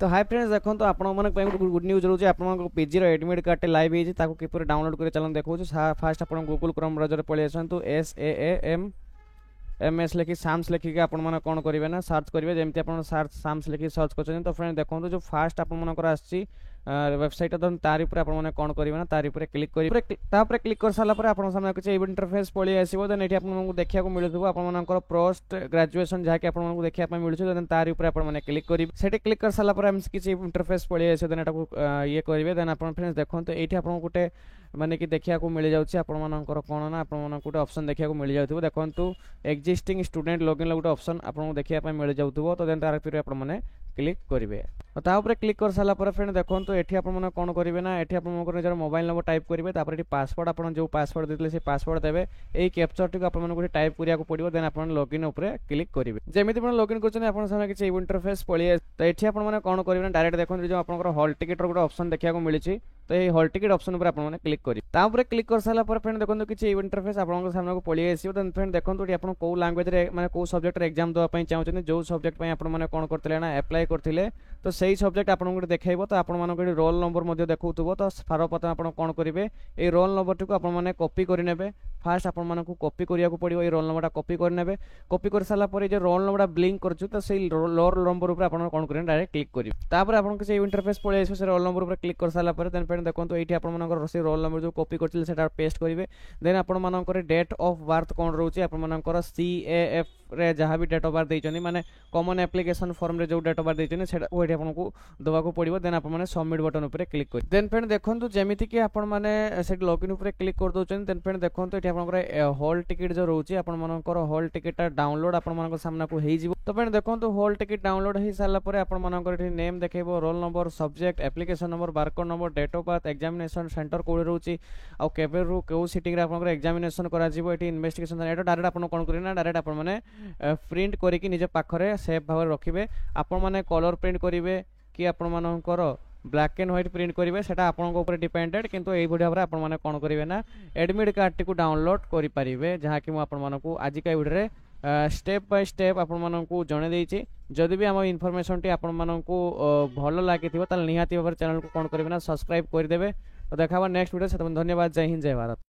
तो hi friends देखो तो आपण गुड न्यूज रोचे आप पीजी एडमिट कार्ड लाइव होती किपर डाउनलोड कर चलन देखो फास्ट आप गूगल क्रोम ब्राउजर पलि आसतु SAAMS लिखी साम्स लिखिक आपण कौन करेंगे ना सर्च करेंगे जमी आप साम्स लिखिक सर्च कर तो फ्रेंड देखो जो फास्ट आपर आसी वेबसाइट तारी पर आपने कौन करेंगे ना तारी पर क्लिक कर क्लिक कर सारापर आप किसी इंटरफेस पलि आसो देन ये आपको देखा मिलूँ आपर पोस्ट ग्रेजुएशन जहाँकि आपको देखा मिलूँ देन तारी पर आपने क्लिक करेंगे क्लिक कर सारापर किसी इंटरफेस पलि आसो देन ये करेंगे देन आप फ्रेंड्स देखो ये आपको गोटे माने कि देखा मिल जाऊँगी आपर कौन ना आप गोटे ऑप्शन देखा मिल जाऊ देखो एक्जिस्टिंग स्टूडेंट लॉगिन गोटे ऑप्शन आपको देखा मिल जाऊ तो देन तार फिर आपने क्लिक करेंगे तापर क्लिक कर सारापर फ्रेंड देखो ये आपने कौन करेंगे ना ये आप निजर मोबाइल नंबर टाइप करेंगे ये पासवर्ड आप जो पासवर्ड देते से पासवर्ड देवे यही कैप्चर टी आपको टाइप करा पड़ो देन आप लॉगिन उपर क्लिक करेंगे जमी आप लॉगिन कर किसी इंटरफेस पलि तो ये आपने कौन करेंगे डायरेक्ट देखो जो आप हॉल टिकट गोटे ऑप्शन देखा मिली तो ये हॉल टिकट ऑप्शन पर आपने क्लिक करेंगे क्लिक कर सारापर फ्रेंड देखो किसी इंटरफेस आपको सामने को पलि आसो देन फ्रेंड देखो ये आप कौ लांगुएज मैंने कौ सब्जेक्ट एग्जाम देवाई चाहते जो सब्जेक्ट आपने कौन करते ना अप्लाई करते तो सही सब्जेक्ट आपको देखो तो आपको रोल नंबर देखो तो सर्वप्रथम आप कौन करेंगे ये रोल नंबर टी आपने कॉपी करने फास्ट आपको कॉपी करा पड़ो ये रोल नंबर कॉपी करने कॉपी कर सारापर जो रोल नंबर ब्लिंक कर तो से रोल नंबर पर आप कौन करेंगे डायरेक्ट क्लिक करेंगे आप किसी इंटरफेस पलि आसो से रोल नंबर पर क्लिक कर सारापर देन फ्रेंड देखो ये आप से रोल नंबर जो कॉपी करते पेस्ट करेंगे देन आपर डेट ऑफ बर्थ कौन रोचे आपर CAF रे जहाँ भी डेट ऑफ बर्थ देते माने कॉमन एप्लिकेशन फॉर्म रे जो डेट ऑफ बर्थ देते वो आपको दवाक पड़ो देन आप सबमिट बटन उपर क्लिक कर देन फ्रेंड देखो जमी कि आपने लॉगिन उपर क्लिक कर दौरान देन फ्रेंड देखो ये आप हॉल टिकट जो रोचे आपर हॉल टिकट डाउनलोड आप सामना को हो तो फ्रेंड देखो हॉल टिकट डाउनलोड हो सारापर आपर नेम देखो roll number subject application number barcode number date of birth examination centre कौन रोचे आउ केउ सीटिंग आप एग्जामिनेशन कर इन्वेस्टिगेशन ये डायरेक्ट आप कौन करेंगे डायरेक्ट आपने प्रिंट करके निज पाखे सेफ भाव रखिए आपण कलर प्रिंट करेंगे कि आपणकर ब्लैक एंड व्हाइट प्रिंट करेंगे सेटा आपन ऊपर डिपेंडेड किंतु यही भाव में आपने कौन करेंगे ना एडमिट कार्ड टी डाउनलोड करेंगे जहाँ कि मुझे आज का वीडियो स्टेप बाय स्टेप आपको जन देती जदि भी आम इनफॉरमेशन टी आपको भल लगी निहाती भाव चैनल को कौन करेंगे ना सब्सक्राइब करदे तो देखा नेक्स्ट वीडियो से धन्यवाद जय हिंद जय भारत।